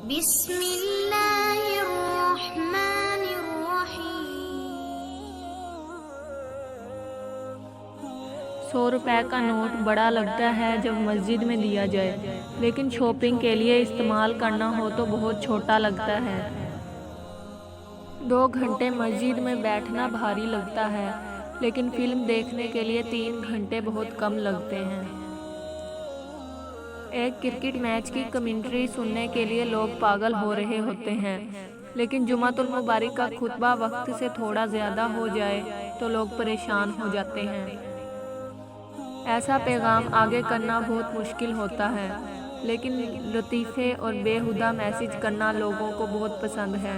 बिस्मिल्लाहिर्रहमानिर्रहीम। 100 रुपए का नोट बड़ा लगता है जब मस्जिद में दिया जाए, लेकिन शॉपिंग के लिए इस्तेमाल करना हो तो बहुत छोटा लगता है। 2 घंटे मस्जिद में बैठना भारी लगता है, लेकिन फिल्म देखने के लिए 3 घंटे बहुत कम लगते हैं। एक क्रिकेट मैच की कमेंट्री सुनने के लिए लोग पागल हो रहे होते हैं, लेकिन जुमातुल मुबारक का खुतबा वक्त से थोड़ा ज़्यादा हो जाए तो लोग परेशान हो जाते हैं। ऐसा पैगाम आगे करना बहुत मुश्किल होता है, लेकिन लतीफ़े और बेहुदा मैसेज करना लोगों को बहुत पसंद है।